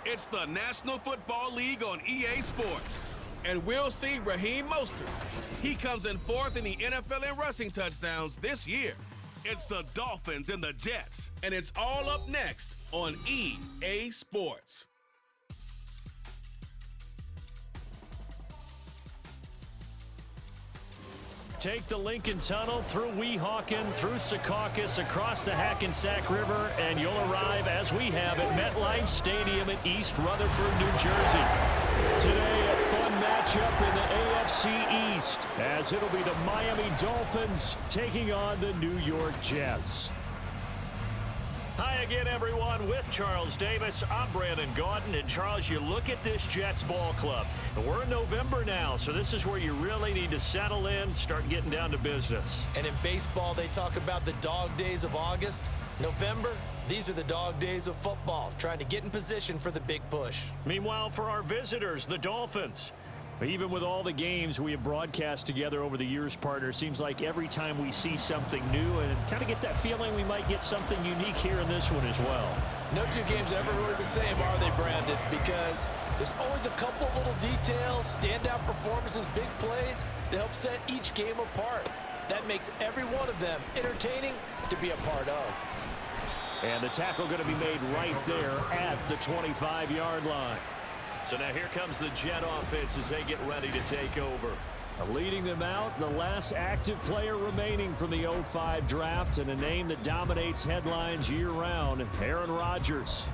It's the National Football League on EA Sports. And we'll see Raheem Mostert. He comes in fourth in the NFL in rushing touchdowns this year. It's the Dolphins and the Jets, and it's all up next on EA Sports. Take the Lincoln Tunnel through Weehawken, through Secaucus, across the Hackensack River, and you'll arrive, as we have, at MetLife Stadium in East Rutherford, New Jersey. Today, a fun matchup in the AFC East, as it'll be the Miami Dolphins taking on the New York Jets. Hi again, everyone. With Charles Davis, I'm Brandon Gaudin. And Charles, you look at this Jets ball club. And we're in November now, so this is where you really need to settle in, start getting down to business. And in baseball, they talk about the dog days of August. November, these are the dog days of football, trying to get in position for the big push. Meanwhile, for our visitors, the Dolphins. Even with all the games we have broadcast together over the years, partner, seems like every time we see something new and kind of get that feeling we might get something unique here in this one as well. No two games are ever really the same, are they, Brandon? Because there's always a couple of little details, standout performances, big plays that help set each game apart. That makes every one of them entertaining to be a part of. And the tackle going to be made right there at the 25-yard line. So now here comes the Jet offense as they get ready to take over. Leading them out, the last active player remaining from the 05 draft, and a name that dominates headlines year-round, Aaron Rodgers.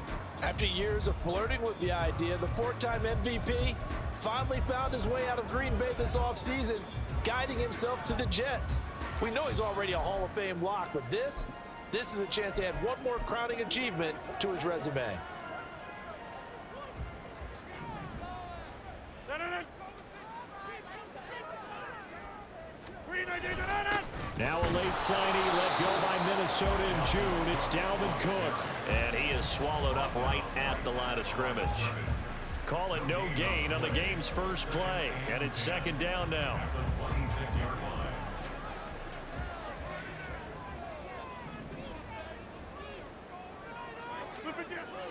After years of flirting with the idea, the four-time MVP finally found his way out of Green Bay this offseason, guiding himself to the Jets. We know he's already a Hall of Fame lock, but this is a chance to add one more crowning achievement to his resume. Now a late signing let go by Minnesota in June. It's Dalvin Cook. And he is swallowed up right at the line of scrimmage. Call it no gain on the game's first play. And it's second down now.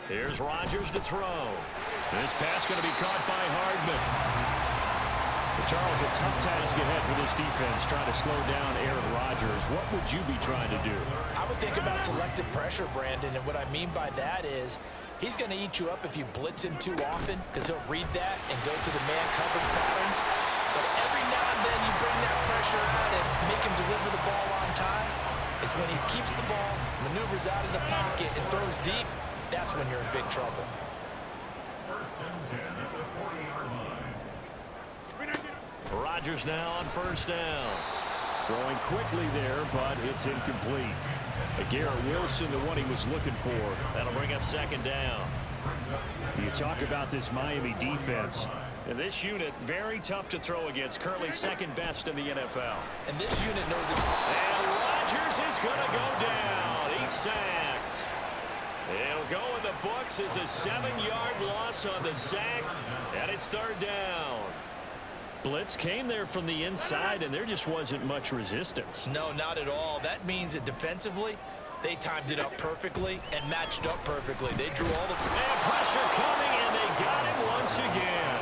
Here's Rodgers to throw. This pass going to be caught by Hardman. Charles, a tough task ahead for this defense, trying to slow down Aaron Rodgers. What would you be trying to do? I would think about selective pressure, Brandon, and what I mean by that is he's going to eat you up if you blitz him too often, because he'll read that and go to the man coverage patterns. But every now and then you bring that pressure out and make him deliver the ball on time. It's when he keeps the ball, maneuvers out of the pocket, and throws deep, that's when you're in big trouble. Rodgers now on first down. Throwing quickly there, but it's incomplete. Garrett Wilson, the one he was looking for. That'll bring up second down. You talk about this Miami defense. And this unit, very tough to throw against. Currently second best in the NFL. And this unit knows it. And Rodgers is going to go down. He's sacked. It'll go in the books as a 7-yard loss on the sack. And it's third down. Blitz came there from the inside, and there just wasn't much resistance. No, not at all. That means that defensively, they timed it up perfectly and matched up perfectly. They drew all the... And pressure coming, and they got him once again.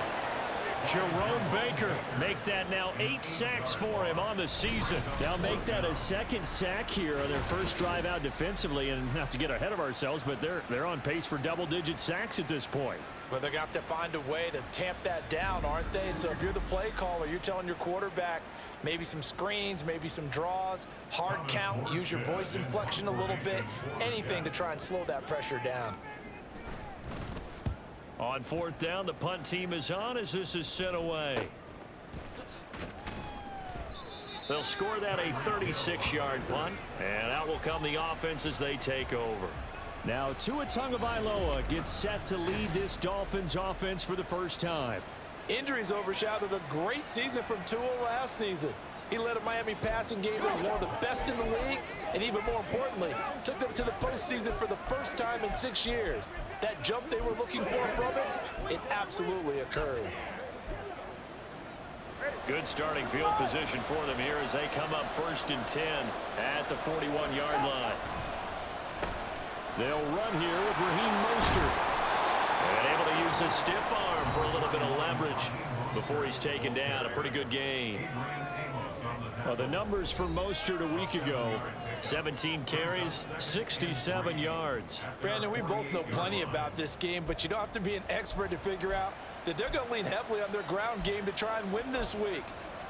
Jerome Baker, make that now 8 sacks for him on the season. Now make that a second sack here on their first drive out defensively, and not to get ahead of ourselves, but they're on pace for double-digit sacks at this point. Well, they're going to have to find a way to tamp that down, aren't they? So if you're the play caller, you're telling your quarterback maybe some screens, maybe some draws, hard count, use your voice inflection a little bit, anything to try and slow that pressure down. On fourth down, the punt team is on as this is sent away. They'll score that a 36-yard punt, and out will come the offense as they take over. Now Tua Tagovailoa gets set to lead this Dolphins offense for the first time. Injuries overshadowed a great season from Tua last season. He led a Miami passing game that was one of the best in the league, and even more importantly, took them to the postseason for the first time in 6 years. That jump they were looking for from it absolutely occurred. Good starting field position for them here as they come up 1st and 10 at the 41-yard line. They'll run here with Raheem Mostert. And able to use his stiff arm for a little bit of leverage before he's taken down. A pretty good gain. Well, the numbers for Mostert a week ago: 17 carries, 67 yards. Brandon, we both know plenty about this game, but you don't have to be an expert to figure out that they're going to lean heavily on their ground game to try and win this week.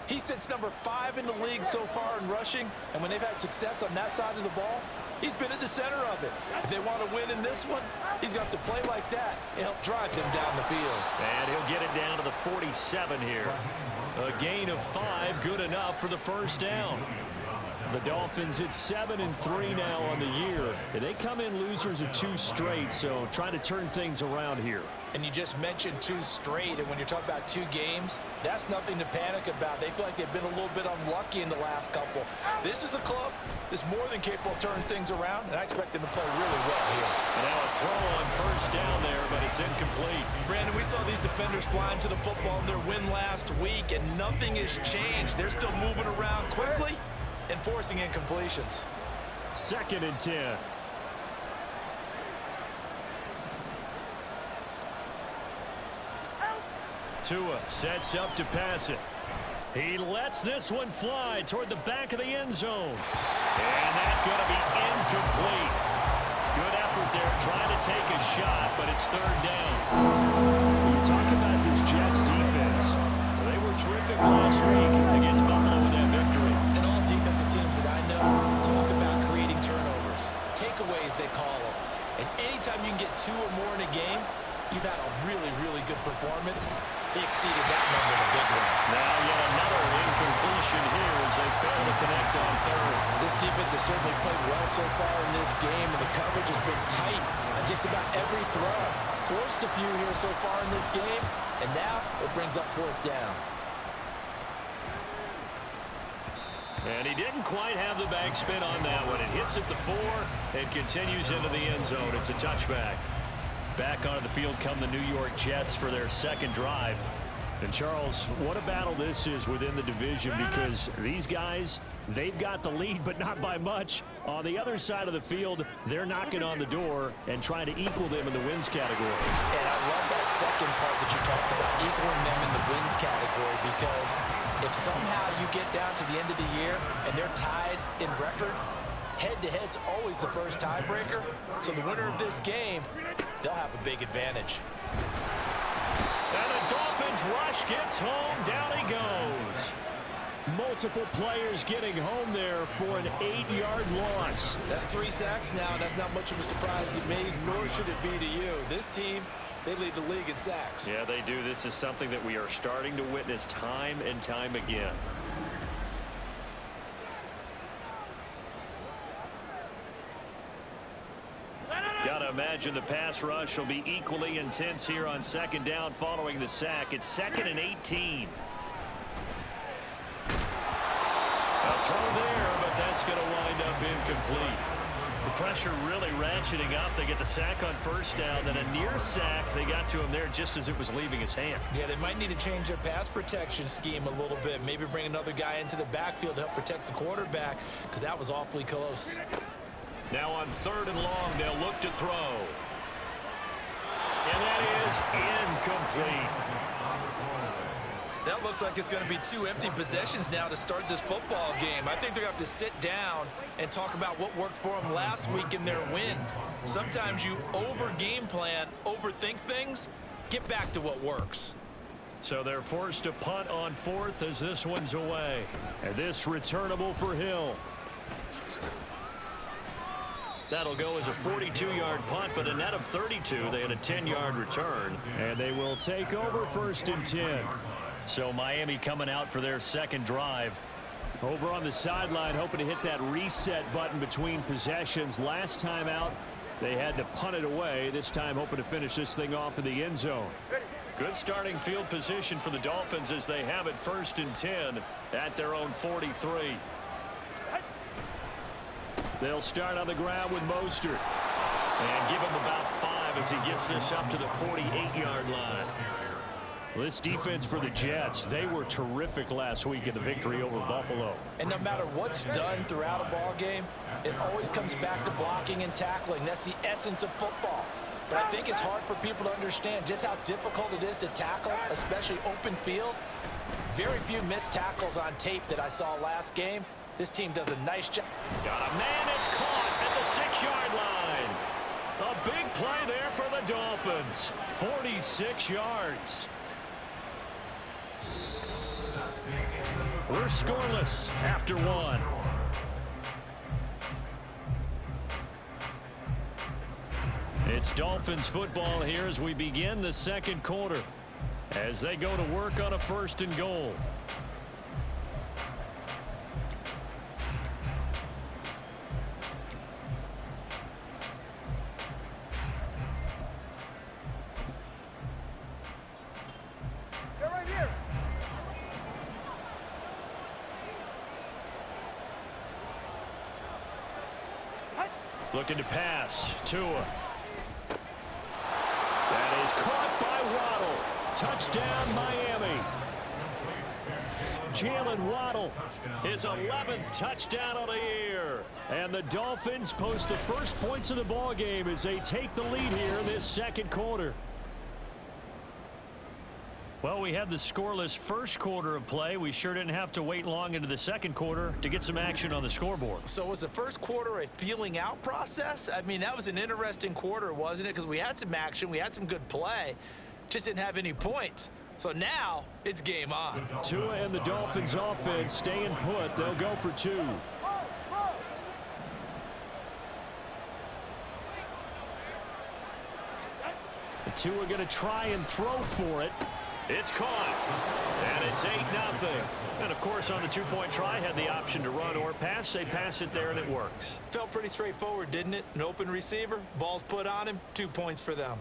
He sits number 5 in the league so far in rushing, and when they've had success on that side of the ball, he's been at the center of it. If they want to win in this one, he's got to play like that and help drive them down the field. And he'll get it down to the 47 here. A gain of 5, good enough for the first down. The Dolphins at 7-3 now on the year. They come in losers of 2 straight, so trying to turn things around here. And you just mentioned 2 straight, and when you're talking about 2 games, that's nothing to panic about. They feel like they've been a little bit unlucky in the last couple. This is a club that's more than capable of turning things around, and I expect them to play really well here. Now a throw on first down there, but it's incomplete. Brandon, we saw these defenders flying to the football in their win last week, and nothing has changed. They're still moving around quickly and forcing incompletions. 2nd and 10. Tua sets up to pass it. He lets this one fly toward the back of the end zone. And that's going to be incomplete. Good effort there trying to take a shot, but it's 3rd down. When you talk about this Jets defense, they were terrific last week against Buffalo with that victory. And all defensive teams that I know talk about creating turnovers. Takeaways, they call them. And anytime you can get 2 or more in a game, you've had a really, really good performance. They exceeded that number in a big way. Now yet another incompletion here as they fail to connect on 3rd. This defense has certainly played well so far in this game, and the coverage has been tight on just about every throw. Forced a few here so far in this game, and now it brings up 4th down. And he didn't quite have the backspin on that one. It hits at the 4 and continues into the end zone. It's a touchback. Back onto the field come the New York Jets for their 2nd drive. And Charles, what a battle this is within the division, because these guys, they've got the lead, but not by much. On the other side of the field, they're knocking on the door and trying to equal them in the wins category. And I love that second part that you talked about, equaling them in the wins category, because if somehow you get down to the end of the year and they're tied in record, head-to-head's always the first tiebreaker. So the winner of this game, they'll have a big advantage. And the Dolphins rush gets home. Down he goes. Multiple players getting home there for an 8-yard loss. That's 3 sacks now, and that's not much of a surprise to me, nor should it be to you. This team, they lead the league in sacks. Yeah, they do. This is something that we are starting to witness time and time again. Got to imagine the pass rush will be equally intense here on 2nd down following the sack. It's 2nd and 18. A throw there, but that's going to wind up incomplete. The pressure really ratcheting up. They get the sack on first down, then a near sack. They got to him there just as it was leaving his hand. Yeah, they might need to change their pass protection scheme a little bit. Maybe bring another guy into the backfield to help protect the quarterback, because that was awfully close. Now on 3rd and long, they'll look to throw. And that is incomplete. That looks like it's going to be 2 empty possessions now to start this football game. I think they're going to have to sit down and talk about what worked for them last week in their win. Sometimes you over-game plan, overthink things, get back to what works. So they're forced to punt on 4th as this one's away. And this returnable for Hill. That'll go as a 42-yard punt, but a net of 32. They had a 10-yard return, and they will take over 1st and 10. So Miami coming out for their 2nd drive. Over on the sideline, hoping to hit that reset button between possessions. Last time out, they had to punt it away. This time hoping to finish this thing off in the end zone. Good starting field position for the Dolphins as they have it 1st and 10 at their own 43. They'll start on the ground with Mostert and give him about 5 as he gets this up to the 48-yard line. This defense for the Jets, they were terrific last week in the victory over Buffalo. And no matter what's done throughout a ball game, it always comes back to blocking and tackling. That's the essence of football. But I think it's hard for people to understand just how difficult it is to tackle, especially open field. Very few missed tackles on tape that I saw last game. This team does a nice job. Got a man that's caught at the 6-yard line. A big play there for the Dolphins. 46 yards. We're scoreless after one. It's Dolphins football here as we begin the second quarter, as they go to work on a 1st and goal. Looking to pass. Tua. That is caught by Waddle. Touchdown, Miami. Jalen Waddle, his 11th touchdown of the year. And the Dolphins post the first points of the ball game as they take the lead here in this second quarter. Well, we had the scoreless first quarter of play. We sure didn't have to wait long into the second quarter to get some action on the scoreboard. So was the first quarter a feeling out process? I mean, that was an interesting quarter, wasn't it? Because we had some action, we had some good play, just didn't have any points. So now it's game on. Tua and the Dolphins offense staying put. They'll go for 2. The Tua going to try and throw for it. It's caught, and it's 8-0. And, of course, on the 2-point try, had the option to run or pass. They pass it there, and it works. Felt pretty straightforward, didn't it? An open receiver, ball's put on him, 2 points for them.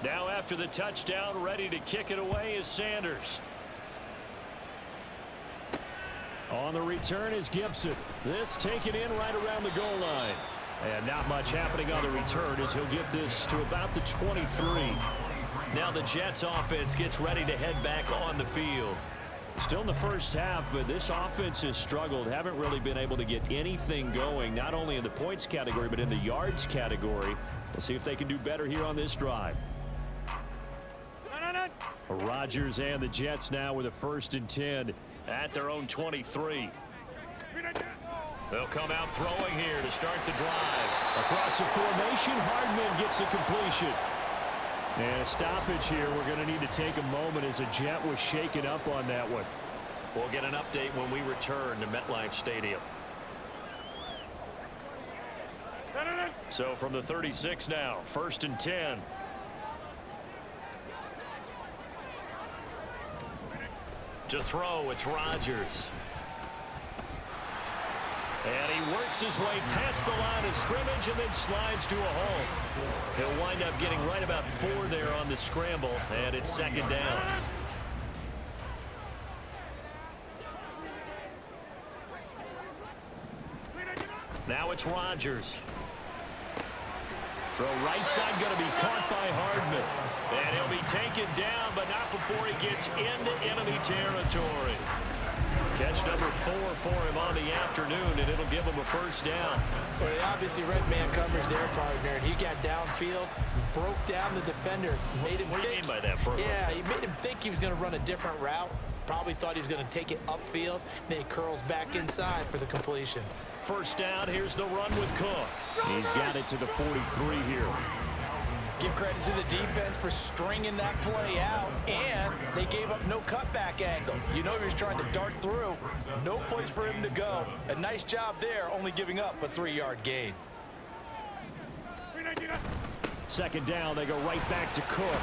Now after the touchdown, ready to kick it away is Sanders. On the return is Gibson. This taken in right around the goal line. And not much happening on the return as he'll get this to about the 23. Now the Jets offense gets ready to head back on the field. Still in the first half, but this offense has struggled. Haven't really been able to get anything going, not only in the points category, but in the yards category. We'll see if they can do better here on this drive. Rodgers and the Jets now with a 1st and 10 at their own 23. They'll come out throwing here to start the drive. Across the formation, Hardman gets a completion. And a stoppage here. We're going to need to take a moment as a Jet was shaken up on that one. We'll get an update when we return to MetLife Stadium. So from the 36 now, 1st and 10. To throw, it's Rodgers. And he works his way past the line of scrimmage and then slides to a hole. He'll wind up getting right about 4 there on the scramble, and it's 2nd down. Now it's Rodgers. Throw right side going to be caught by Hardman. And he'll be taken down, but not before he gets into enemy territory. Catch number 4 for him on the afternoon, and it'll give him a 1st down. Well, he obviously read man coverage there, partner, and he got downfield, broke down the defender, made him What do you mean by that, bro? Yeah, he made him think he was going to run a different route. Probably thought he was going to take it upfield, then he curls back inside for the completion. 1st down, here's the run with Cook. He's got it to the 43 here. Give credit to the defense for stringing that play out, and they gave up no cutback angle. You know he was trying to dart through. No place for him to go. A nice job there, only giving up a 3-yard gain. 2nd down, they go right back to Cook.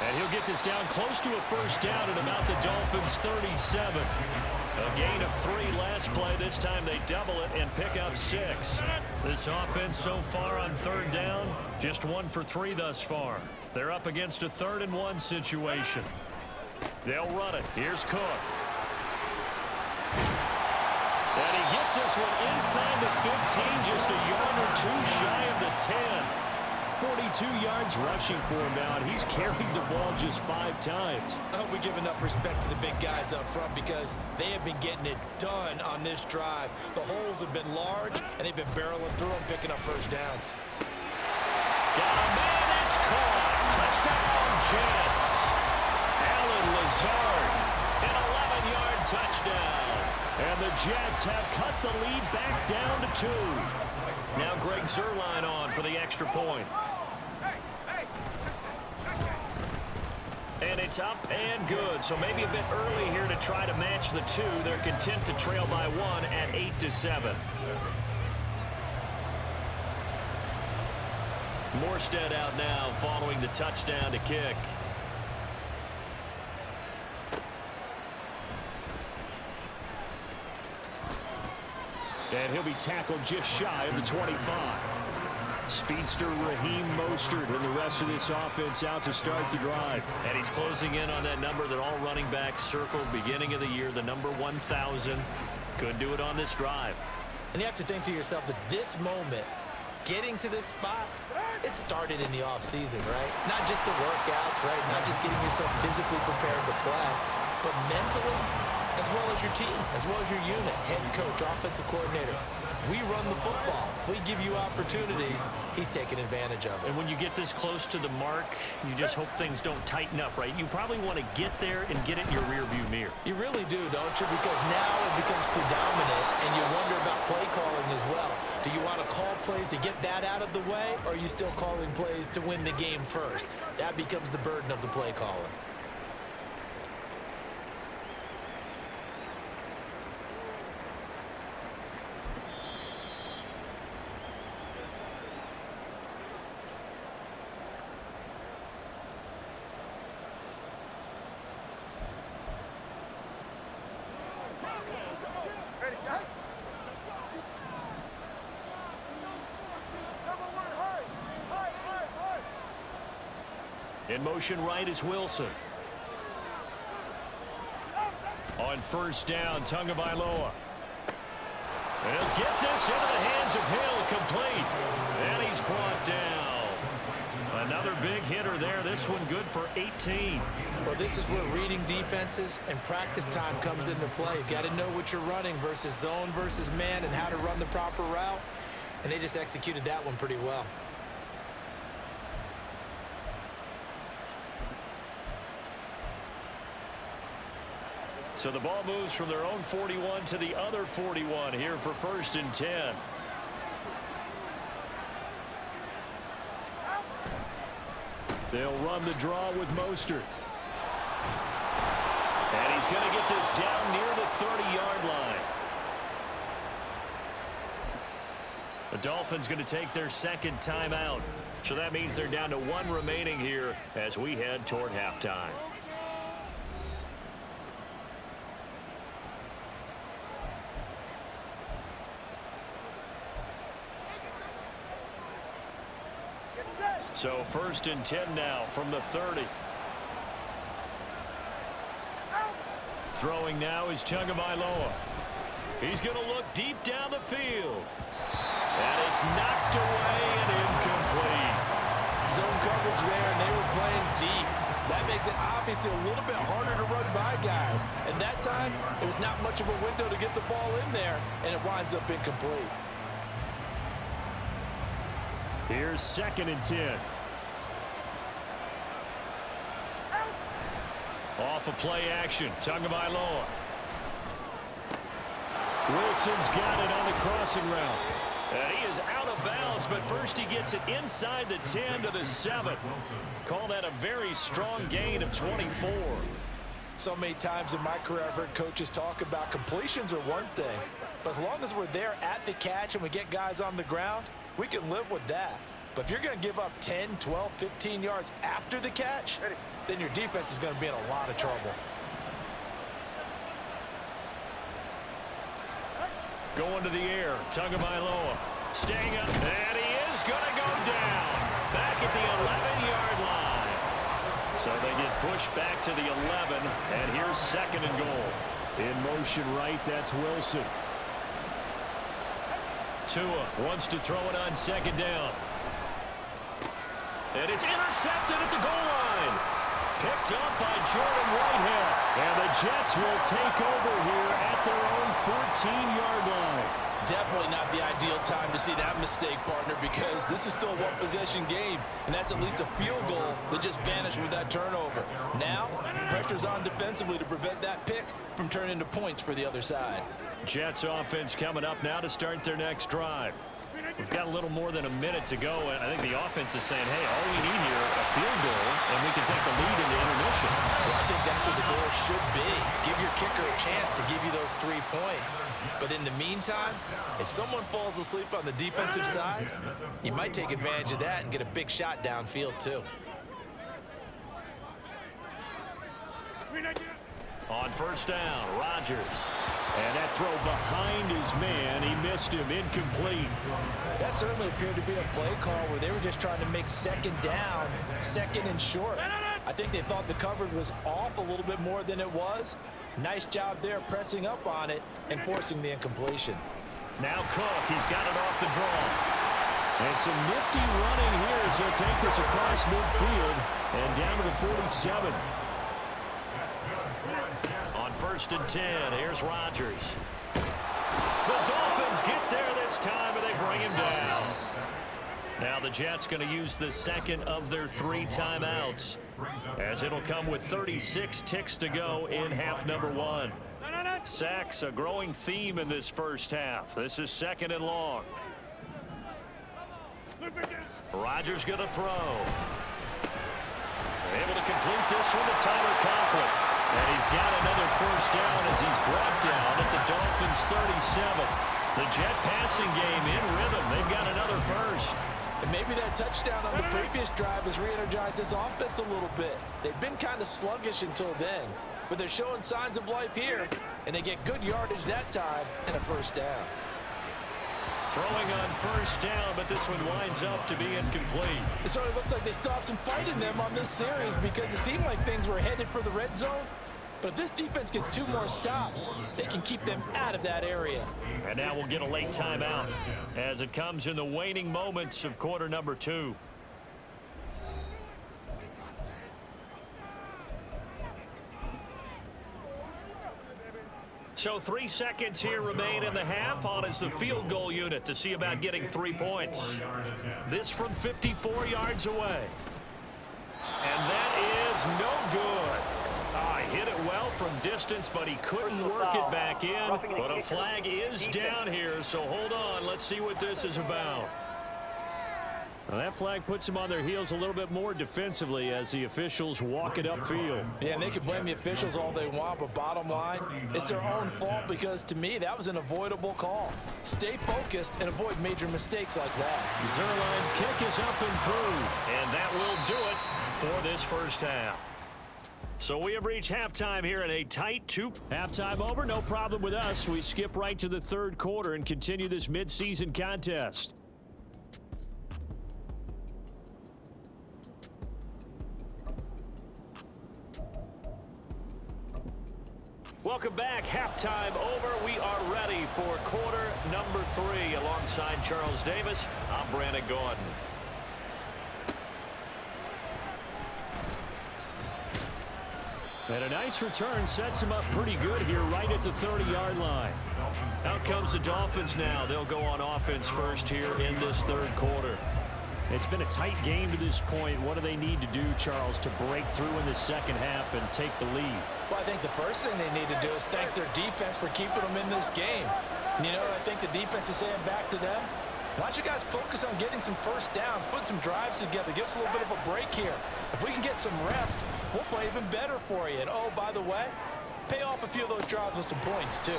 And he'll get this down close to a 1st down at about the Dolphins' 37. A gain of 3 last play. This time they double it and pick up 6. This offense so far on 3rd down, just 1 for 3 thus far. They're up against a 3rd and 1 situation. They'll run it. Here's Cook. And he gets this one inside the 15, just a yard or 2 shy of the 10. 42 yards rushing for him now, and he's carried the ball just 5 times. I hope we give enough respect to the big guys up front because they have been getting it done on this drive. The holes have been large, and they've been barreling through them, picking up first downs. Got a man, it's caught. Touchdown, Jets. Alan Lazard, an 11-yard touchdown. And the Jets have cut the lead back down to 2. Now Greg Zuerlein on for the extra point. And it's up and good. So maybe a bit early here to try to match the 2. They're content to trail by 1 at 8-7. Morstead out now following the touchdown to kick. And he'll be tackled just shy of the 25. Speedster Raheem Mostert and the rest of this offense out to start the drive. And he's closing in on that number that all running backs circled beginning of the year, the number 1,000. Couldn't do it on this drive. And you have to think to yourself that this moment, getting to this spot, it started in the offseason, right? Not just the workouts, right? Not just getting yourself physically prepared to play, but mentally, as well as your team, as well as your unit, head coach, offensive coordinator. We run the football. We give you opportunities. He's taking advantage of it. And when you get this close to the mark, you just hope things don't tighten up, right? You probably want to get there and get it in your rearview mirror. You really do, don't you? Because now it becomes predominant, and you wonder about play calling as well. Do you want to call plays to get that out of the way, or are you still calling plays to win the game first? That becomes the burden of the play caller. In motion right is Wilson. On first down, Tagovailoa. And he'll get this into the hands of Hill, complete. And he's brought down. Another big hitter there. This one good for 18. Well, this is where reading defenses and practice time comes into play. You've got to know what you're running versus zone versus man and how to run the proper route. And they just executed that one pretty well. So the ball moves from their own 41 to the other 41 here for 1st and 10. They'll run the draw with Mostert. And he's going to get this down near the 30-yard line. The Dolphins going to take their second timeout. So that means they're down to 1 remaining here as we head toward halftime. So 1st and 10 now from the 30. Throwing now is Tagovailoa. He's going to look deep down the field. And it's knocked away and incomplete. Zone coverage there, and they were playing deep. That makes it obviously a little bit harder to run by guys. And that time, it was not much of a window to get the ball in there, and it winds up incomplete. Here's 2nd and 10. Off of play action, Tagovailoa. Wilson's got it on the crossing route. And he is out of bounds, but first he gets it inside the 10 to the 7. Call that a very strong gain of 24. So many times in my career I've heard coaches talk about completions are one thing, but as long as we're there at the catch and we get guys on the ground, we can live with that. But if you're going to give up 10, 12, 15 yards after the catch, then your defense is going to be in a lot of trouble. Going to the air, Tagovailoa. Staying up, and he is going to go down. Back at the 11-yard line. So they get pushed back to the 11, and here's 2nd and goal. In motion right, that's Wilson. Tua wants to throw it on 2nd down. And it's intercepted at the goal line. Picked up by Jordan Whitehead. And the Jets will take over here at their own 14-yard line. Definitely not the ideal time to see that mistake, partner, because this is still a one-possession game, and that's at least a field goal that just vanished with that turnover. Now, pressure's on defensively to prevent that pick from turning into points for the other side. Jets offense coming up now to start their next drive. We've got a little more than a minute to go, and I think the offense is saying, hey, all we need here, a field goal, and we can take the lead into intermission. Well, I think that's what the goal should be. Give your kicker a chance to give you those 3 points. But in the meantime, if someone falls asleep on the defensive side, you might take advantage of that and get a big shot downfield, too. On first down, Rodgers. And that throw behind his man, he missed him, incomplete. That certainly appeared to be a play call where they were just trying to make second down, second and short. I think they thought the coverage was off a little bit more than it was. Nice job there pressing up on it and forcing the incompletion. Now Cook, he's got it off the draw. And some nifty running here as he'll take this across midfield and down to the 47. On first and 10, here's Rodgers. The Dolphins get there this time, and they bring him down. Now the Jets going to use the second of their 3 timeouts, as it'll come with 36 ticks to go in half number 1. Sacks, a growing theme in this first half. This is second and long. Rodgers going to throw. Able to complete this one to Tyler Conklin. And he's got another first down as he's brought down at the Dolphins 37. The Jet passing game in rhythm. They've got another first. And maybe that touchdown on the previous drive has re-energized this offense a little bit. They've been kind of sluggish until then, but they're showing signs of life here, and they get good yardage that time and a first down. Throwing on first down, but this one winds up to be incomplete. It sort of looks like they still have some fight in them on this series because it seemed like things were headed for the red zone. But if this defense gets 2 more stops, they can keep them out of that area. And now we'll get a late timeout as it comes in the waning moments of quarter number 2. So 3 seconds here remain in the half. On is the field goal unit to see about getting 3 points. This from 54 yards away. And that is no good. Hit it well from distance, but he couldn't work it back in. But a flag is down here, so hold on. Let's see what this is about. Well, that flag puts them on their heels a little bit more defensively as the officials walk it upfield. Yeah, and they can blame the officials all they want, but bottom line, it's their own fault because, to me, that was an avoidable call. Stay focused and avoid major mistakes like that. Zerline's kick is up and through, and that will do it for this first half. So we have reached halftime here in a tight 2. Halftime over, no problem with us. We skip right to the third quarter and continue this midseason contest. Welcome back. Halftime over. We are ready for quarter number 3. Alongside Charles Davis, I'm Brandon Gordon. And a nice return sets him up pretty good here right at the 30-yard line. Out comes the Dolphins now. They'll go on offense first here in this third quarter. It's been a tight game to this point. What do they need to do, Charles, to break through in the second half and take the lead? Well, I think the first thing they need to do is thank their defense for keeping them in this game. And you know what I think the defense is saying back to them? Why don't you guys focus on getting some first downs, put some drives together, give us a little bit of a break here. If we can get some rest, we'll play even better for you. And, oh, by the way, pay off a few of those drives with some points, too.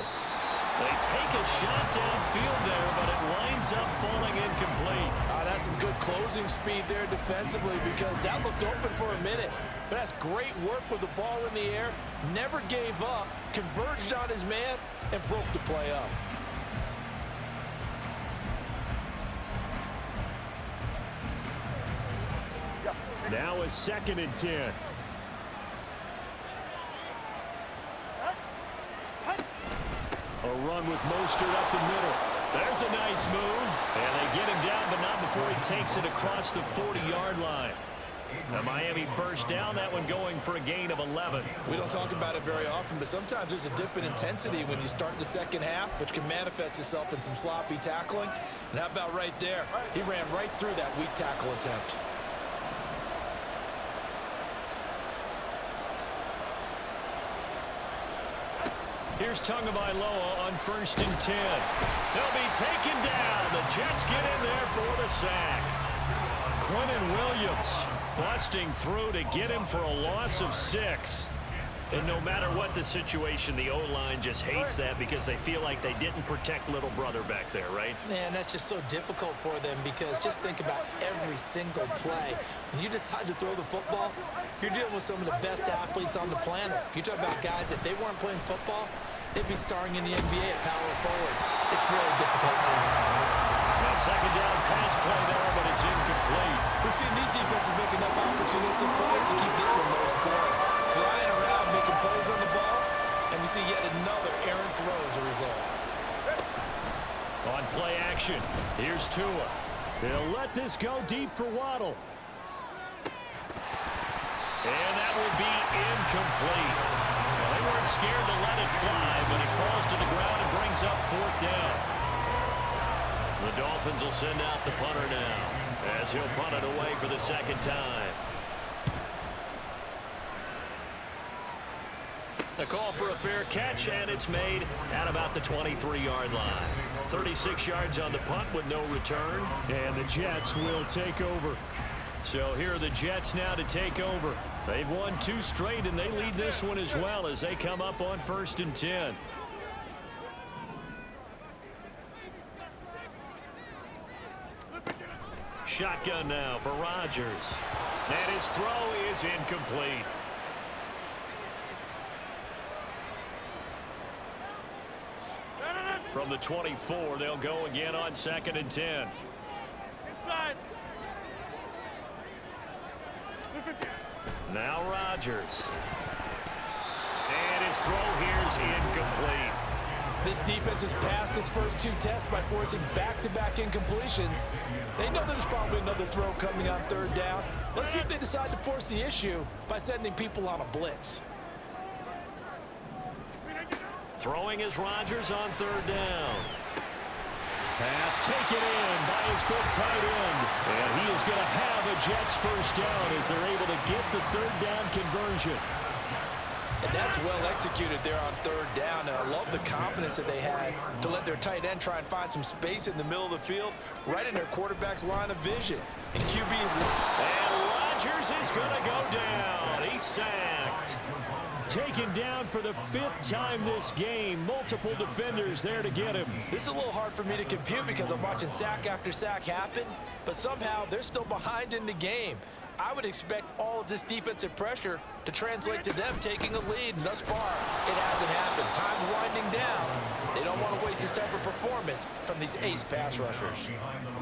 They take a shot downfield there, but it winds up falling incomplete. That's some good closing speed there defensively because that looked open for a minute. But that's great work with the ball in the air. Never gave up, converged on his man, and broke the play up. Now a 2nd and 10. A run with Mostert up the middle. There's a nice move. And they get him down, but not before he takes it across the 40-yard line. A Miami first down, that one going for a gain of 11. We don't talk about it very often, but sometimes there's a dip in intensity when you start the second half, which can manifest itself in some sloppy tackling. And how about right there? He ran right through that weak tackle attempt. Here's Tagovailoa on 1st and 10. He'll be taken down. The Jets get in there for the sack. Quentin Williams busting through to get him for a loss of 6. And no matter what the situation, the O-line just hates that because they feel like they didn't protect little brother back there, right? Man, that's just so difficult for them because just think about every single play. When you decide to throw the football, you're dealing with some of the best athletes on the planet. You talk about guys, if they weren't playing football, they'd be starring in the NBA at power forward. It's a really difficult task. A second down pass play there, but it's incomplete. We've seen these defenses make enough opportunistic plays to keep this one low scoring. Flying around, making plays on the ball, and we see yet another errant throw as a result. On play action, here's Tua. They'll let this go deep for Waddle. And that will be incomplete. Well, they weren't scared to let it fly, but it falls to the ground and brings up 4th down. The Dolphins will send out the punter now as he'll punt it away for the second time. The call for a fair catch, and it's made at about the 23-yard line. 36 yards on the punt with no return, and the Jets will take over. So here are the Jets now to take over. They've won 2 straight, and they lead this one as well as they come up on 1st and 10. Shotgun now for Rodgers. And his throw is incomplete. From the 24, they'll go again on 2nd and 10. Inside. Now Rodgers. And his throw here is incomplete. This defense has passed its first 2 tests by forcing back-to-back incompletions. They know there's probably another throw coming on 3rd down. Let's see if they decide to force the issue by sending people on a blitz. Throwing is Rodgers on 3rd down. Pass taken in by his big tight end. And he is going to have a Jets first down as they're able to get the 3rd down conversion. And that's well executed there on 3rd down. And I love the confidence that they had to let their tight end try and find some space in the middle of the field, right in their quarterback's line of vision. And QB's... And Rodgers is going to go down. He's sacked. Taken down for the 5th time this game. Multiple defenders there to get him. This is a little hard for me to compute because I'm watching sack after sack happen, but somehow they're still behind in the game. I would expect all of this defensive pressure to translate to them taking a lead, and thus far, it hasn't happened. Time's winding down. They don't want to waste this type of performance from these ace pass rushers.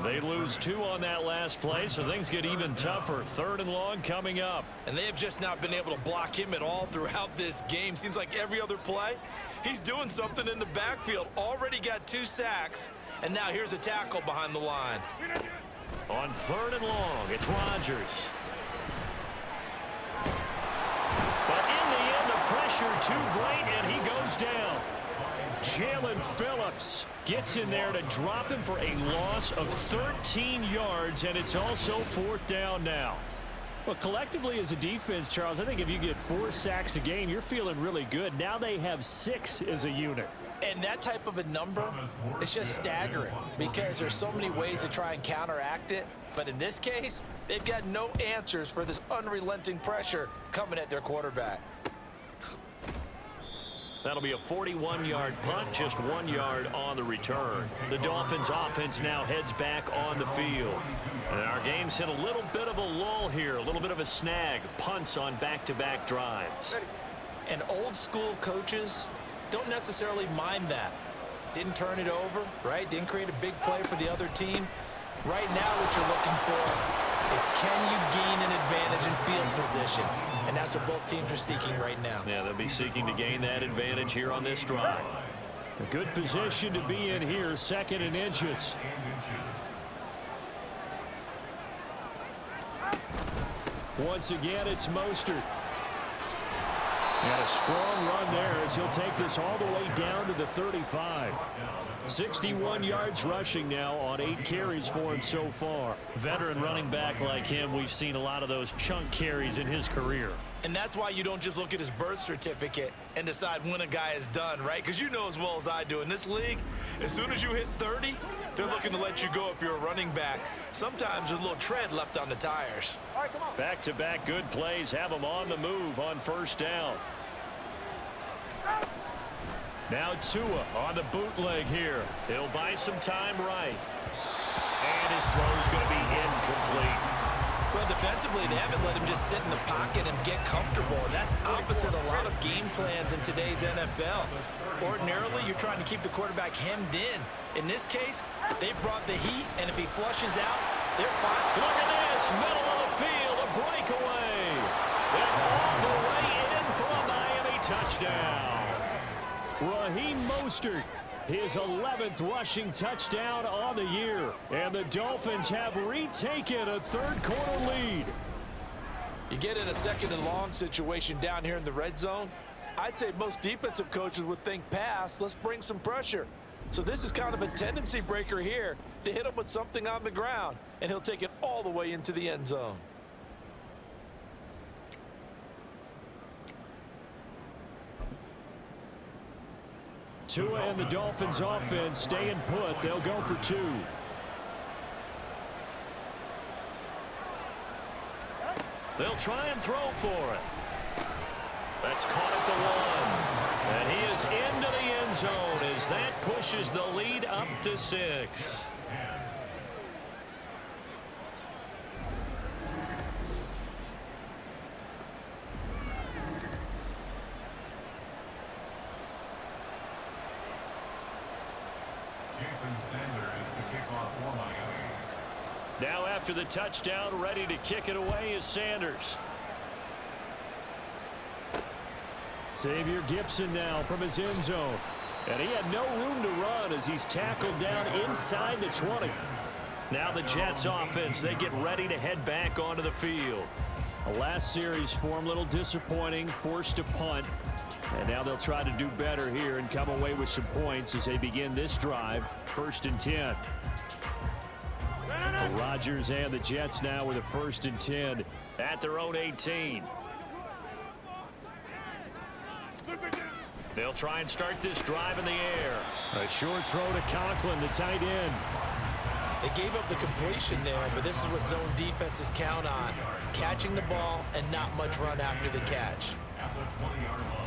They lose 2 on that last play, so things get even tougher. 3rd and long coming up. And they have just not been able to block him at all throughout this game. Seems like every other play, he's doing something in the backfield. Already got 2 sacks, and now here's a tackle behind the line. On 3rd and long, it's Rodgers. But in the end, the pressure too great, and he goes down. Jalen Phillips gets in there to drop him for a loss of 13 yards, and it's also 4th down now. Well, collectively as a defense, Charles, I think if you get 4 sacks a game, you're feeling really good. Now they have 6 as a unit. And that type of a number is just staggering because there's so many ways to try and counteract it. But in this case, they've got no answers for this unrelenting pressure coming at their quarterback. That'll be a 41-yard punt, just 1 yard on the return. The Dolphins offense now heads back on the field. And our game's hit a little bit of a lull here, a little bit of a snag. Punts on back-to-back drives. And old school coaches don't necessarily mind that. Didn't turn it over, right? Didn't create a big play for the other team. Right now what you're looking for is can you gain an advantage in field position? And that's what both teams are seeking right now. Yeah, they'll be seeking to gain that advantage here on this drive. A good position to be in here, 2nd and inches. Once again, it's Mostert. And a strong run there as he'll take this all the way down to the 35. 61 yards rushing now on 8 carries for him so far. Veteran running back like him, we've seen a lot of those chunk carries in his career. And that's why you don't just look at his birth certificate and decide when a guy is done, right? Because you know as well as I do, in this league, as soon as you hit 30, they're looking to let you go if you're a running back. Sometimes there's a little tread left on the tires. All right, come on. Back-to-back good plays have him on the move on 1st down. Now Tua on the bootleg here. He'll buy some time right. And his throw's going to be incomplete. Well, defensively, they haven't let him just sit in the pocket and get comfortable. And that's opposite a lot of game plans in today's NFL. Ordinarily, you're trying to keep the quarterback hemmed in. In this case, they brought the heat, and if he flushes out, they're fine. Look at this, middle of the field, a breakaway. And all the way in for a Miami touchdown. Raheem Mostert, his 11th rushing touchdown on the year. And the Dolphins have retaken a 3rd-quarter lead. You get in a 2nd and long situation down here in the red zone, I'd say most defensive coaches would think pass, let's bring some pressure. So this is kind of a tendency breaker here to hit him with something on the ground, and he'll take it all the way into the end zone. Tua and the Dolphins offense staying put. They'll go for 2. They'll try and throw for it. That's caught at the 1. And he is into the end zone as that pushes the lead up to 6. Now after the touchdown, ready to kick it away is Sanders. Xavier Gipson now from his end zone. And he had no room to run as he's tackled down inside the 20. Now the Jets offense, they get ready to head back onto the field. The last series for him, a little disappointing, forced to punt. And now they'll try to do better here and come away with some points as they begin this drive, 1st and 10. The Rodgers and the Jets now with a 1st and 10 at their own 18. They'll try and start this drive in the air. A short throw to Conklin, the tight end. They gave up the completion there, but this is what zone defenses count on. Catching the ball and not much run after the catch. At the 20-yard line.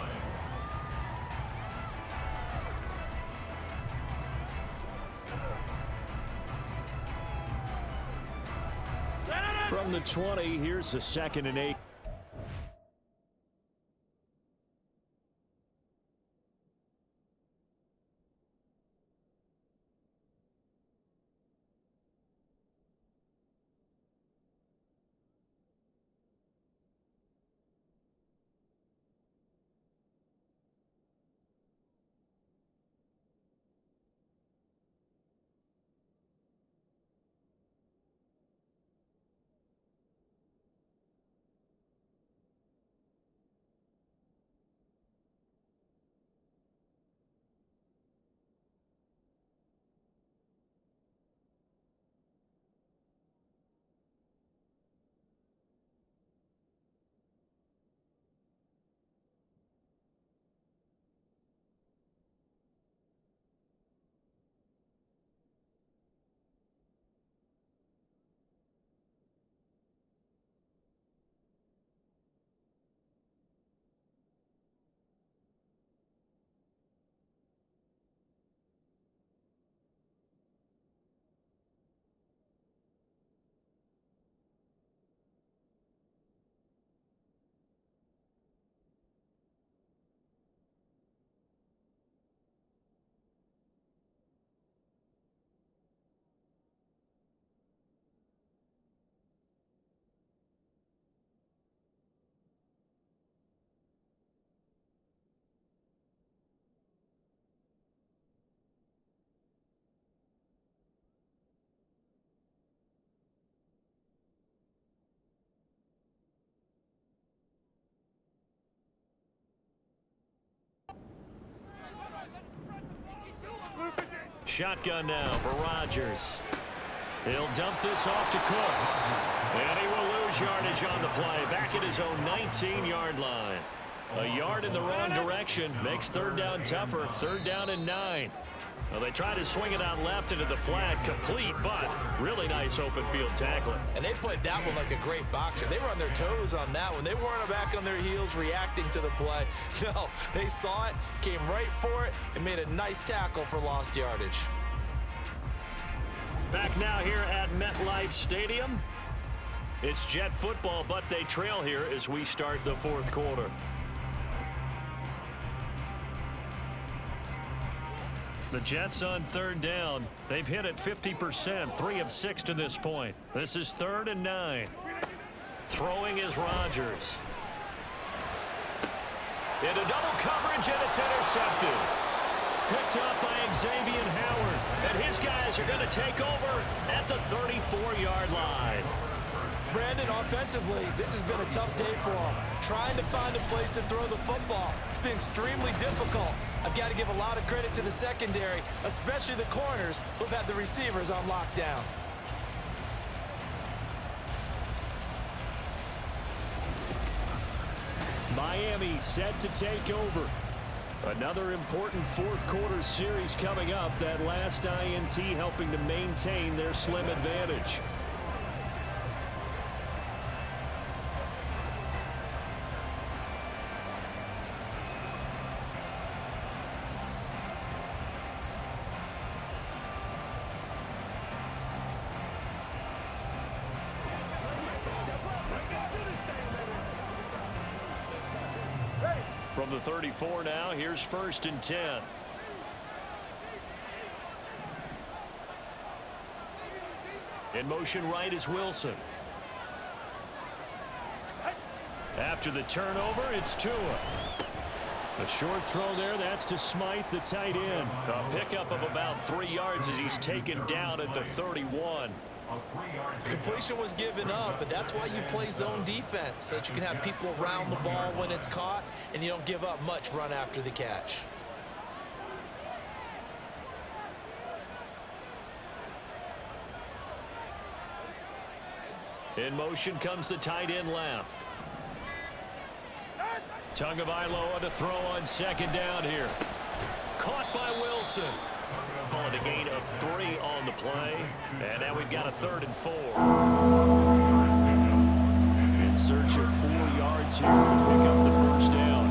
From the 20, here's the 2nd and 8. Shotgun now for Rodgers. He'll dump this off to Cook. And he will lose yardage on the play. Back at his own 19-yard line. A yard in the wrong direction makes third down tougher. Third down and 9. Well, they try to swing it out left into the flat, complete, but really nice open field tackling. And they played that one like a great boxer. They were on their toes on that one. They weren't back on their heels reacting to the play. No, they saw it, came right for it, and made a nice tackle for lost yardage. Back now here at MetLife Stadium. It's Jet football, but they trail here as we start the fourth quarter. The Jets on third down. They've hit it 50%, 3 of 6 to this point. This is 3rd and 9. Throwing is Rodgers. Into double coverage, and it's intercepted. Picked up by Xavier Howard. And his guys are going to take over at the 34-yard line. Brandon, offensively, this has been a tough day for him. Trying to find a place to throw the football. It's been extremely difficult. I've got to give a lot of credit to the secondary, especially the corners who've had the receivers on lockdown. Miami set to take over. Another important fourth quarter series coming up. That last INT helping to maintain their slim advantage. From the 34 now, here's 1st and 10. In motion right is Wilson. After the turnover, it's Tua. A short throw there, that's to Smythe, the tight end. A pickup of about 3 yards as he's taken down at the 31. Completion was given up, but that's why you play zone defense, so that you can have people around the ball when it's caught, and you don't give up much run after the catch. In motion comes the tight end left. Tagovailoa to throw on 2nd down here. Caught by Wilson. Calling a gain of 3 on the play. And now we've got a 3rd and 4. In search of 4 yards here to pick up the first down.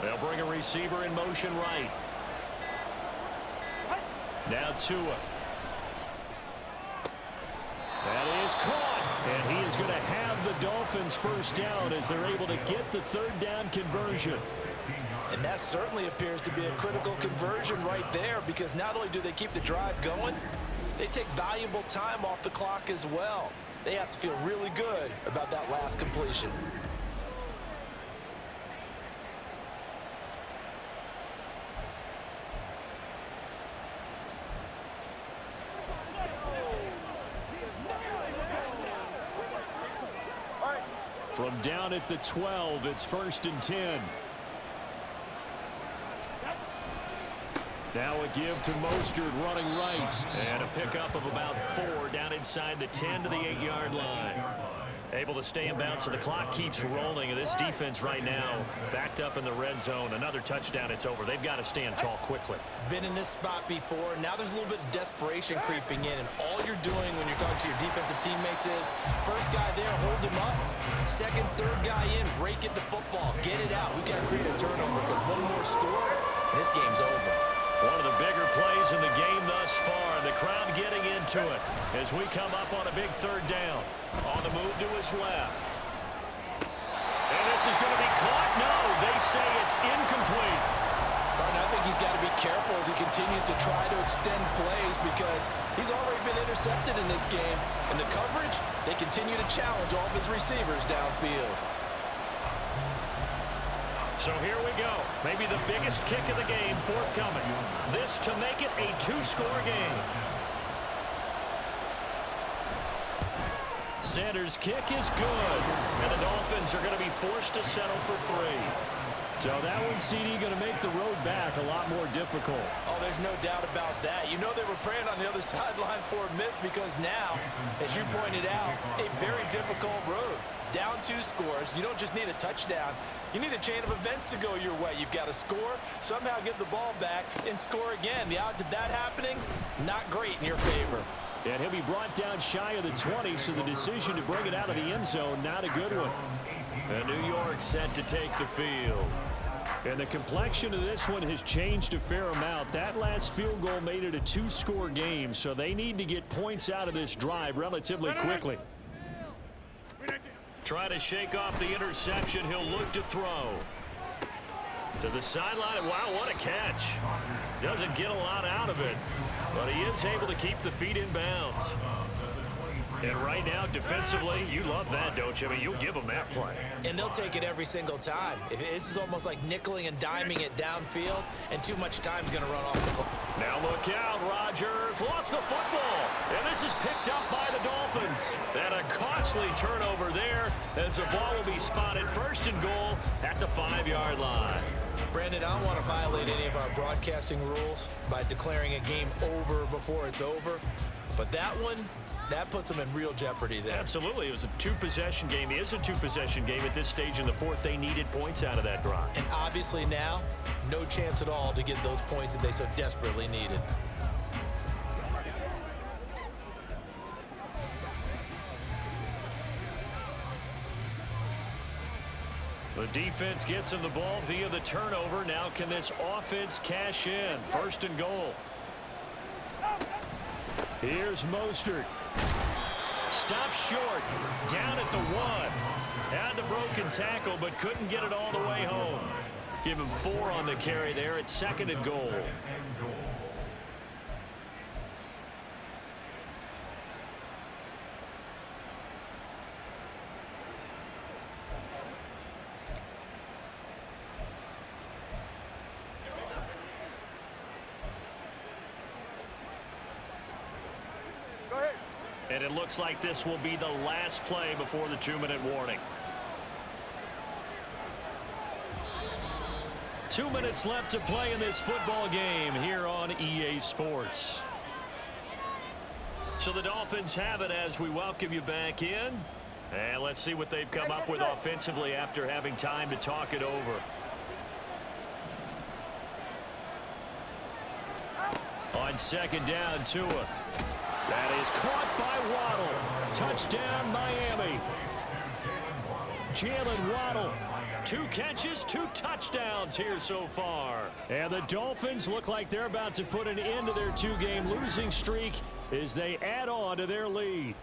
They'll bring a receiver in motion right. Now Tua. That is caught, and he is going to have the Dolphins first down as they're able to get the 3rd down conversion. And that certainly appears to be a critical conversion right there, because not only do they keep the drive going, they take valuable time off the clock as well. They have to feel really good about that last completion. From down at the 12, it's 1st and 10. Now a give to Mostert running right. And a pickup of about 4 down inside the 10 to the 8-yard line. Able to stay in bounds, so the clock keeps rolling. This defense right now backed up in the red zone. Another touchdown, it's over. They've got to stand tall quickly. Been in this spot before. Now there's a little bit of desperation creeping in, and all you're doing when you're talking to your defensive teammates is first guy there, hold him up. Second, third guy in, rake at the football. Get it out. We've got to create a turnover, because one more score, and this game's over. One of the bigger plays in the game thus far. The crowd getting into it as we come up on a big 3rd down. On the move to his left. And this is going to be caught. No, they say it's incomplete. I think he's got to be careful as he continues to try to extend plays, because he's already been intercepted in this game. And the coverage, they continue to challenge all of his receivers downfield. So here we go. Maybe the biggest kick of the game forthcoming. This to make it a 2-score game. Sanders' kick is good. And the Dolphins are going to be forced to settle for 3. So that one, CD, going to make the road back a lot more difficult. Oh, there's no doubt about that. You know they were praying on the other sideline for a miss because now, as you pointed out, a very difficult road. Down 2 scores. You don't just need a touchdown. You need a chain of events to go your way. You've got to score, somehow get the ball back, and score again. The odds of that happening, not great in your favor. And he'll be brought down shy of the 20, so the decision to bring it out of the end zone, not a good one. And New York set to take the field. And the complexion of this one has changed a fair amount. That last field goal made it a 2-score game, so they need to get points out of this drive relatively quickly. Try to shake off the interception. He'll look to throw. To the sideline. Wow, what a catch. Doesn't get a lot out of it, but he is able to keep the feet in bounds. And right now, defensively, you love that, don't you? I mean, you'll give them that play. And they'll take it every single time. This is almost like nickeling and diming it downfield, and too much time's going to run off the clock. Now look out, Rodgers lost the football. And this is picked up by the Dolphins. And a costly turnover there as the ball will be spotted 1st and goal at the 5-yard line. Brandon, I don't want to violate any of our broadcasting rules by declaring a game over before it's over, but that one, that puts them in real jeopardy there. Absolutely. It was a 2-possession game. It is a 2-possession game at this stage in the 4th. They needed points out of that drive. And obviously now, no chance at all to get those points that they so desperately needed. The defense gets him the ball via the turnover. Now can this offense cash in? 1st and goal. Here's Mostert. Stops short. Down at the 1. Had the broken tackle, but couldn't get it all the way home. Give him 4 on the carry there at 2nd and goal. And it looks like this will be the last play before the 2-minute warning. 2 minutes left to play in this football game here on EA Sports. So the Dolphins have it as we welcome you back in. And let's see what they've come up with offensively after having time to talk it over. On 2nd down, Tua. That is caught by Waddle. Touchdown, Miami. Jalen Waddle. 2 catches, 2 touchdowns here so far. And the Dolphins look like they're about to put an end to their 2-game losing streak as they add on to their lead.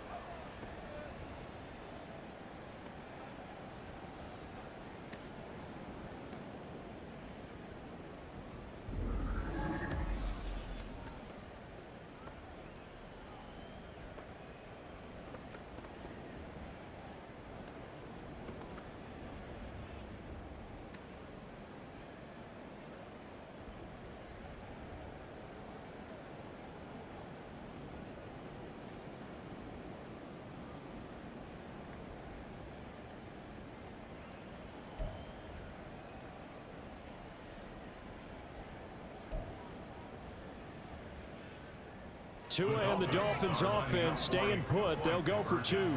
Tua and the Dolphins offense staying put. They'll go for 2.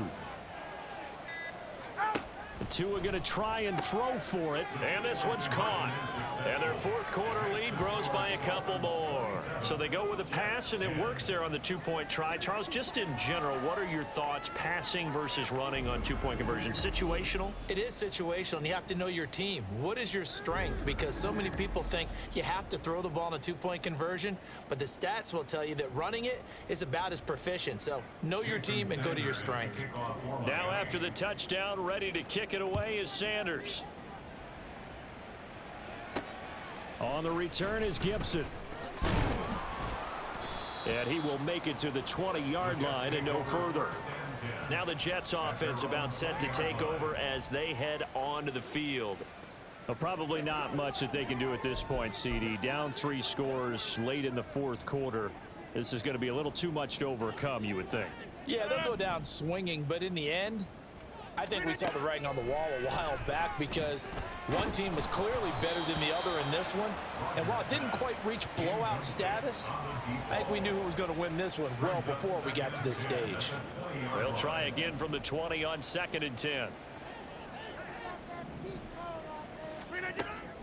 Tua going to try and throw for it. And this one's caught. And their 4th quarter lead grows by a couple more. So they go with a pass, and it works there on the 2-point try. Charles, just in general, what are your thoughts passing versus running on 2-point conversion? Situational? It is situational, and you have to know your team. What is your strength? Because so many people think you have to throw the ball in a 2-point conversion, but the stats will tell you that running it is about as proficient. So know your team and go to your strength. Now after the touchdown, ready to kick it away is Sanders. On the return is Gibson. And he will make it to the 20-yard line and no further. Now the Jets offense about set to take over as they head onto the field. Well, probably not much that they can do at this point, CD. Down 3 scores late in the 4th quarter. This is going to be a little too much to overcome, you would think. Yeah, they'll go down swinging, but in the end, I think we saw the writing on the wall a while back because one team was clearly better than the other in this one. And while it didn't quite reach blowout status, I think we knew who was going to win this one well before we got to this stage. They'll try again from the 20 on 2nd and 10.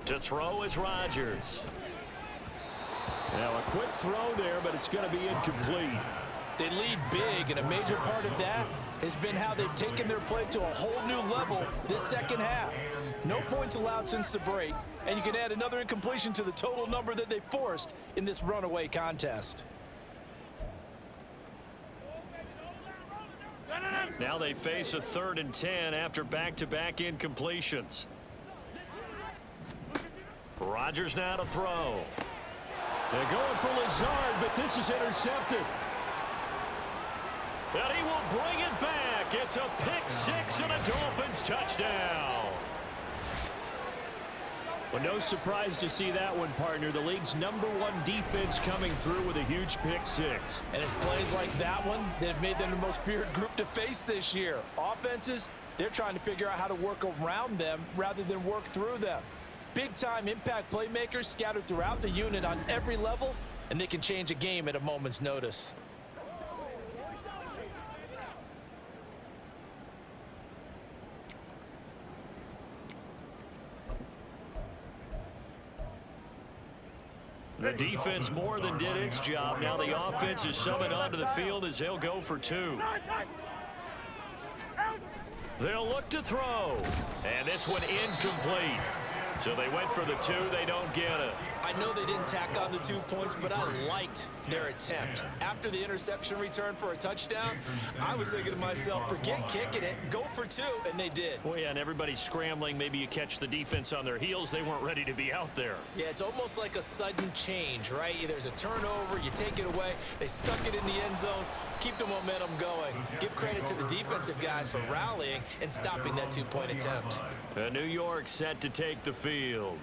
To throw is Rodgers. Now a quick throw there, but it's going to be incomplete. They lead big, and a major part of that has been how they've taken their play to a whole new level this second half. No points allowed since the break, and you can add another incompletion to the total number that they forced in this runaway contest. Now they face a 3rd and 10 after back-to-back incompletions. Rodgers now to throw. They're going for Lazard, but this is intercepted. And he will bring it back. It's a pick 6 and a Dolphins touchdown. Well, no surprise to see that one, partner. The league's #1 defense coming through with a huge pick 6. And it's plays like that one that have made them the most feared group to face this year. Offenses, they're trying to figure out how to work around them rather than work through them. Big-time impact playmakers scattered throughout the unit on every level, and they can change a game at a moment's notice. The defense more than did its job. Now the offense is summoned onto the field as they'll go for 2. They'll look to throw. And this one incomplete. So they went for the 2. They don't get it. I know they didn't tack on the 2 points, but I liked their attempt. After the interception return for a touchdown, I was thinking to myself, forget kicking it, go for 2, and they did. Well, yeah, and everybody's scrambling. Maybe you catch the defense on their heels. They weren't ready to be out there. Yeah, it's almost like a sudden change, right? There's a turnover, you take it away, they stuck it in the end zone, keep the momentum going. Give credit to the defensive guys for rallying and stopping that 2-point attempt. New York set to take the field.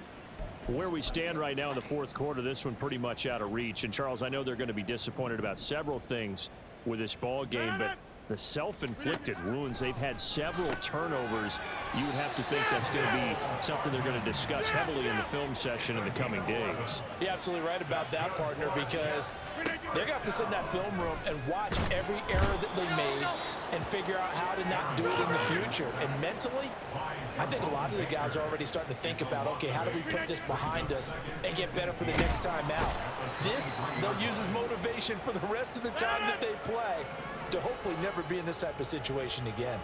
Where we stand right now in the 4th quarter, this one pretty much out of reach. And, Charles, I know they're going to be disappointed about several things with this ball game, but the self-inflicted wounds, they've had several turnovers. You would have to think that's going to be something they're going to discuss heavily in the film session in the coming days. You're absolutely right about that, partner, because they're going to have to sit in that film room and watch every error that they made and figure out how to not do it in the future. And mentally, I think a lot of the guys are already starting to think about, okay, how do we put this behind us and get better for the next time out? This, they'll use as motivation for the rest of the time that they play to hopefully never be in this type of situation again.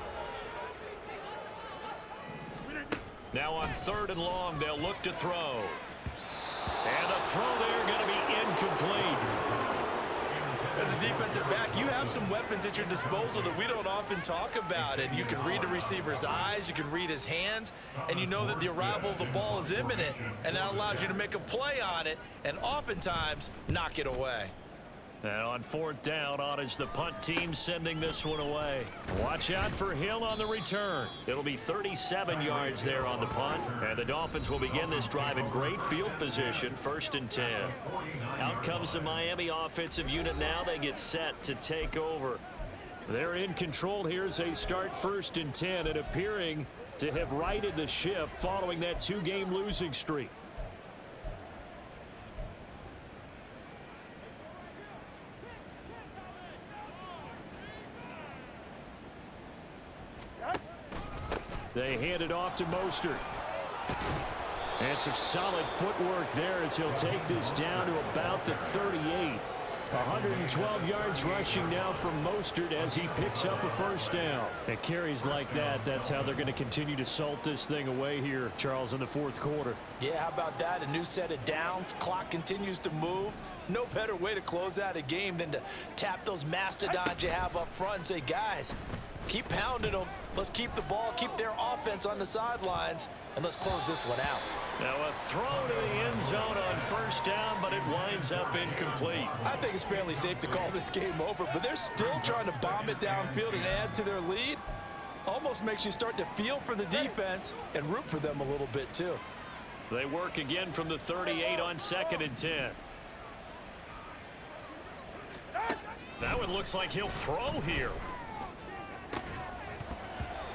Now on 3rd and long, they'll look to throw. And a throw there going to be incomplete. As a defensive back, you have some weapons at your disposal that we don't often talk about. And you can read the receiver's eyes, you can read his hands, and you know that the arrival of the ball is imminent, and that allows you to make a play on it and oftentimes knock it away. And on 4th down, on is the punt team sending this one away. Watch out for Hill on the return. It'll be 37 yards there on the punt. And the Dolphins will begin this drive in great field position, 1st and 10. Out comes the Miami offensive unit now. They get set to take over. They're in control here as they start 1st and 10 and appearing to have righted the ship following that 2-game losing streak. They hand it off to Mostert. And some solid footwork there as he'll take this down to about the 38. 112 yards rushing now from Mostert as he picks up a 1st down. At carries like that, that's how they're going to continue to salt this thing away here, Charles, in the 4th quarter. Yeah, how about that? A new set of downs. Clock continues to move. No better way to close out a game than to tap those mastodons you have up front and say, guys, keep pounding them. Let's keep the ball, keep their offense on the sidelines, and let's close this one out. Now a throw to the end zone on 1st down, but it winds up incomplete. I think it's fairly safe to call this game over, but they're still trying to bomb it downfield and add to their lead. Almost makes you start to feel for the defense and root for them a little bit too. They work again from the 38 on 2nd and 10. That one looks like he'll throw here.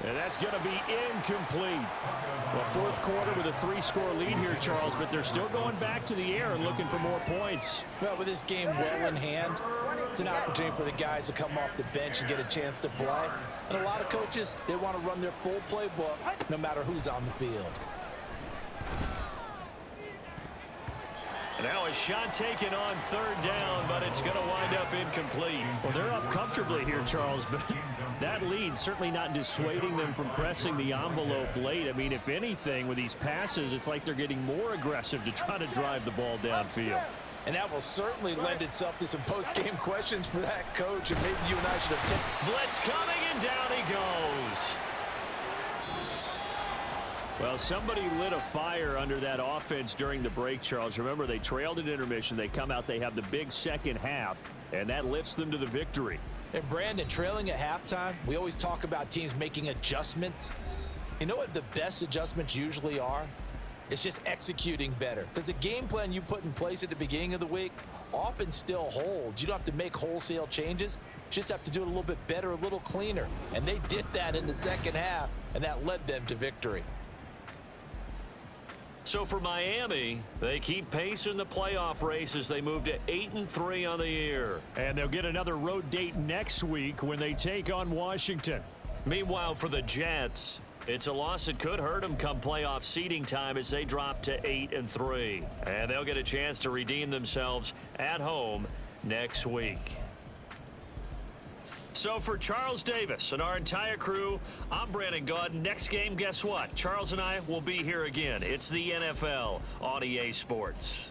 And that's going to be incomplete. Well, fourth quarter with a 3-score lead here, Charles, but they're still going back to the air and looking for more points. Well, with this game well in hand, it's an opportunity for the guys to come off the bench and get a chance to play. And a lot of coaches, they want to run their full playbook no matter who's on the field. Now a shot taken on third down, but it's going to wind up incomplete. Well, they're up comfortably here, Charles, but that lead certainly not dissuading them from pressing the envelope late. I mean, if anything, with these passes, it's like they're getting more aggressive to try to drive the ball downfield. And that will certainly lend itself to some post-game questions for that coach, and maybe you and I should have taken. Blitz coming, and down he goes. Well, somebody lit a fire under that offense during the break, Charles. Remember, they trailed at intermission. They come out, they have the big second half, and that lifts them to the victory. And Brandon, trailing at halftime, we always talk about teams making adjustments. You know what the best adjustments usually are? It's just executing better. Because the game plan you put in place at the beginning of the week often still holds. You don't have to make wholesale changes. You just have to do it a little bit better, a little cleaner. And they did that in the second half, and that led them to victory. So for Miami, they keep pace in the playoff race as they move to 8-3 on the year. And they'll get another road date next week when they take on Washington. Meanwhile, for the Jets, it's a loss that could hurt them come playoff seeding time as they drop to 8-3. And they'll get a chance to redeem themselves at home next week. So for Charles Davis and our entire crew, I'm Brandon Gaudin. Next game, guess what? Charles and I will be here again. It's the NFL on EA Sports.